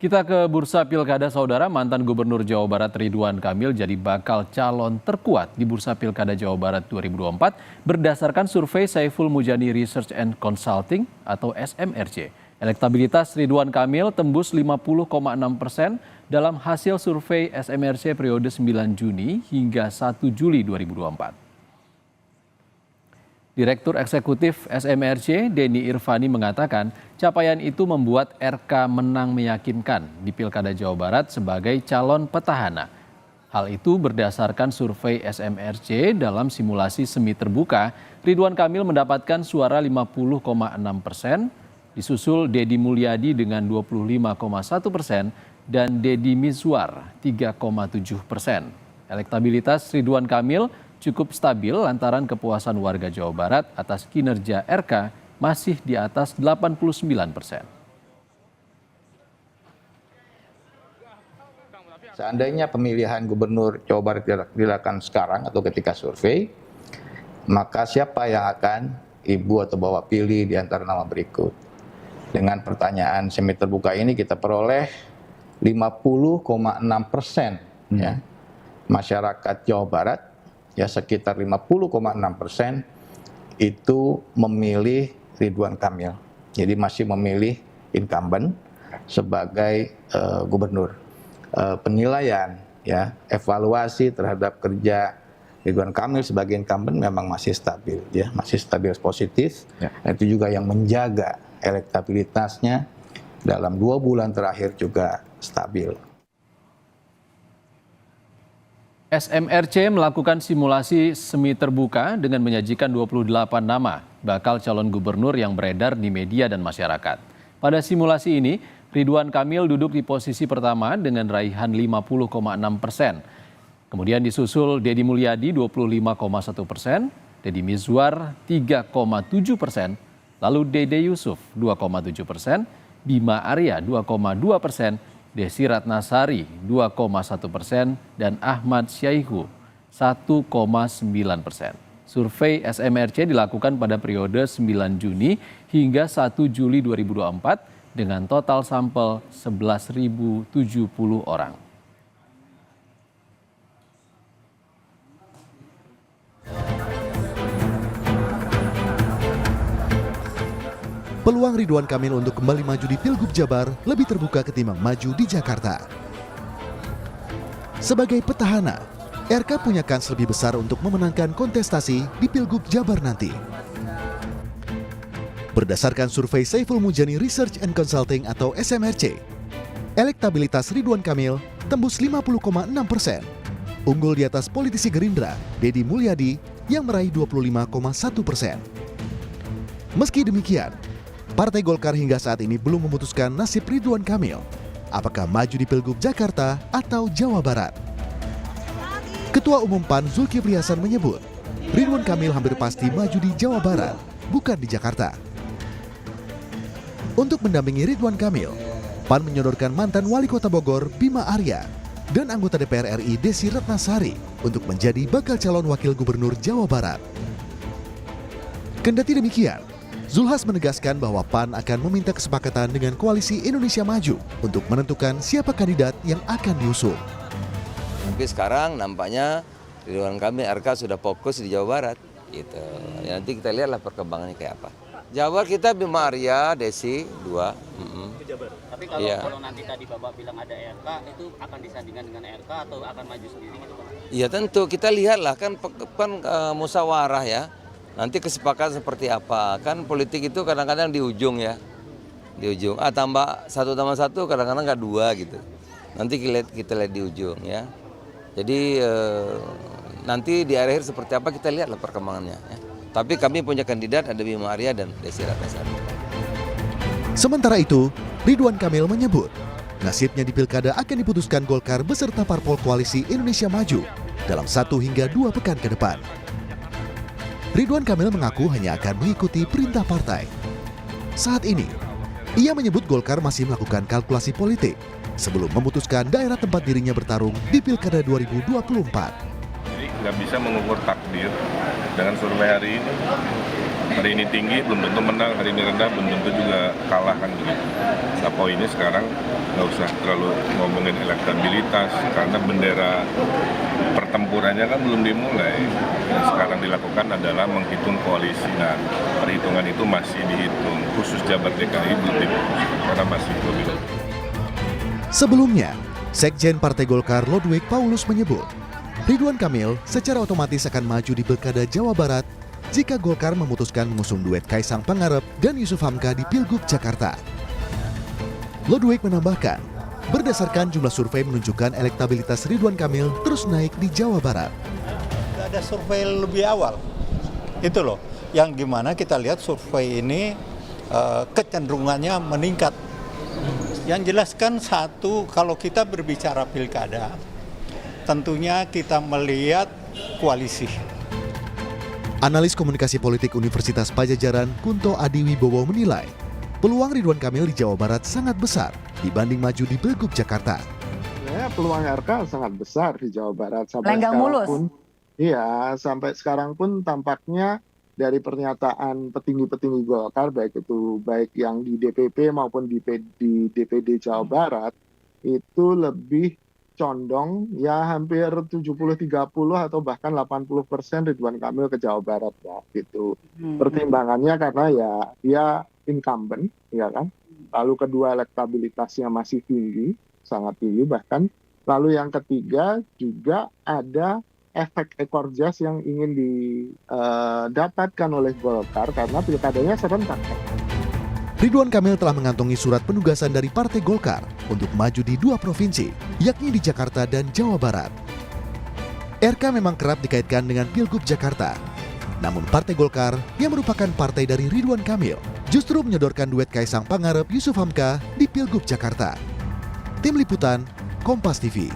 Kita ke bursa Pilkada Saudara, mantan Gubernur Jawa Barat Ridwan Kamil jadi bakal calon terkuat di bursa Pilkada Jawa Barat 2024 berdasarkan survei Saiful Mujani Research and Consulting atau SMRC. Elektabilitas Ridwan Kamil tembus 50,6% dalam hasil survei SMRC periode 9 Juni hingga 1 Juli 2024. Direktur Eksekutif SMRC, Denny Irvani mengatakan capaian itu membuat RK menang meyakinkan di Pilkada Jawa Barat sebagai calon petahana. Hal itu berdasarkan survei SMRC dalam simulasi semi terbuka, Ridwan Kamil mendapatkan suara 50,6%, disusul Deddy Mulyadi dengan 25,1% dan Deddy Mizwar 3,7%. Elektabilitas Ridwan Kamil cukup stabil lantaran kepuasan warga Jawa Barat atas kinerja RK masih di atas 89%. Seandainya pemilihan gubernur Jawa Barat dilakukan sekarang atau ketika survei, maka siapa yang akan ibu atau bapak pilih di antara nama berikut? Dengan pertanyaan semi terbuka ini kita peroleh 50,6% ya, masyarakat Jawa Barat ya sekitar 50,6% itu memilih Ridwan Kamil. Jadi masih memilih incumbent sebagai gubernur. Penilaian ya, evaluasi terhadap kerja Ridwan Kamil sebagai incumbent memang masih stabil ya, masih stabil positif. Ya. Itu juga yang menjaga elektabilitasnya dalam 2 bulan terakhir juga stabil. SMRC melakukan simulasi semi terbuka dengan menyajikan 28 nama bakal calon gubernur yang beredar di media dan masyarakat. Pada simulasi ini, Ridwan Kamil duduk di posisi pertama dengan raihan 50,6%. Kemudian disusul Deddy Mulyadi 25,1%, Deddy Mizwar 3,7%, lalu Dede Yusuf 2,7%, Bima Arya 2,2%, Desi Ratnasari 2,1% dan Ahmad Syaihu 1,9%. Survei SMRC dilakukan pada periode 9 Juni hingga 1 Juli 2024 dengan total sampel 11.070 orang. Peluang Ridwan Kamil untuk kembali maju di Pilgub Jabar lebih terbuka ketimbang maju di Jakarta. Sebagai petahana, RK punya kans lebih besar untuk memenangkan kontestasi di Pilgub Jabar nanti. Berdasarkan survei Saiful Mujani Research and Consulting atau SMRC, elektabilitas Ridwan Kamil tembus 50,6%, unggul di atas politisi Gerindra, Deddy Mulyadi yang meraih 25,1%. Meski demikian, Partai Golkar hingga saat ini belum memutuskan nasib Ridwan Kamil, apakah maju di Pilgub Jakarta atau Jawa Barat. Ketua Umum PAN Zulkifli Hasan menyebut, Ridwan Kamil hampir pasti maju di Jawa Barat, bukan di Jakarta. Untuk mendampingi Ridwan Kamil, PAN menyodorkan mantan Wali Kota Bogor Bima Arya dan anggota DPR RI Desi Ratnasari untuk menjadi bakal calon wakil gubernur Jawa Barat. Kendati demikian, Zulhas menegaskan bahwa PAN akan meminta kesepakatan dengan Koalisi Indonesia Maju untuk menentukan siapa kandidat yang akan diusung. Tapi sekarang nampaknya Ridwan Kamil RK sudah fokus di Jawa Barat. Gitu. Ya, nanti kita lihatlah perkembangannya kayak apa. Jawa Barat kita Bima Arya, Desi, 2. Tapi kalau nanti tadi Bapak bilang ada RK, itu akan disandingkan dengan RK atau akan maju sendiri gitu Pak? Iya tentu, kita lihatlah kan musyawarah ya. Nanti kesepakatan seperti apa, kan politik itu kadang-kadang di ujung ya, di ujung. Tambah 1 tambah 1 kadang-kadang nggak 2 gitu. Nanti kita lihat di ujung ya. Jadi nanti di akhir seperti apa kita lihatlah perkembangannya. Ya. Tapi kami punya kandidat ada Bima Arya dan Desi Ratnasari. Sementara itu, Ridwan Kamil menyebut nasibnya di Pilkada akan diputuskan Golkar beserta parpol Koalisi Indonesia Maju dalam 1 hingga 2 pekan ke depan. Ridwan Kamil mengaku hanya akan mengikuti perintah partai. Saat ini, ia menyebut Golkar masih melakukan kalkulasi politik sebelum memutuskan daerah tempat dirinya bertarung di Pilkada 2024. Jadi nggak bisa mengukur takdir dengan survei hari ini. hari ini tinggi belum tentu menang, hari ini rendah belum tentu juga kalah kan begitu. Nah poinnya sekarang nggak usah terlalu ngomongin elektabilitas karena bendera pertempurannya kan belum dimulai. Yang sekarang dilakukan adalah menghitung koalisi. Nah perhitungan itu masih dihitung, khusus jabat DKI belum diputus karena masih pemilu. Sebelumnya, Sekjen Partai Golkar Lodwig Paulus menyebut, Ridwan Kamil secara otomatis akan maju di Pilkada Jawa Barat jika Golkar memutuskan mengusung duet Kaisang Pangarep dan Yusuf Hamka di Pilgub Jakarta. Lodwig menambahkan, berdasarkan jumlah survei menunjukkan elektabilitas Ridwan Kamil terus naik di Jawa Barat. Ada survei lebih awal, itu loh, yang gimana kita lihat survei ini kecenderungannya meningkat. Yang jelaskan satu, kalau kita berbicara pilkada, tentunya kita melihat koalisi. Analis komunikasi politik Universitas Pajajaran Kunto Adiwibowo menilai, peluang Ridwan Kamil di Jawa Barat sangat besar dibanding maju di Pilgub Jakarta. Ya, peluang RK sangat besar di Jawa Barat sampai Lenggang sekarang mulus. pun. Iya, sampai sekarang pun tampaknya dari pernyataan petinggi-petinggi Golkar, baik yang di DPP maupun di DPD Jawa Barat, itu lebih condong ya hampir 70-30 atau bahkan 80% Ridwan Kamil ke Jawa Barat ya gitu. Pertimbangannya karena ya dia incumbent ya kan. Lalu kedua elektabilitasnya masih tinggi, sangat tinggi bahkan. Lalu yang ketiga juga ada efek ekor jas yang ingin didapatkan oleh Golkar karena pilkadanya serentak. Ridwan Kamil telah mengantongi surat penugasan dari Partai Golkar untuk maju di 2 provinsi, yakni di Jakarta dan Jawa Barat. RK memang kerap dikaitkan dengan Pilgub Jakarta. Namun Partai Golkar, yang merupakan partai dari Ridwan Kamil, justru menyodorkan duet Kaisang Pangarep Yusuf Hamka di Pilgub Jakarta. Tim Liputan, Kompas TV.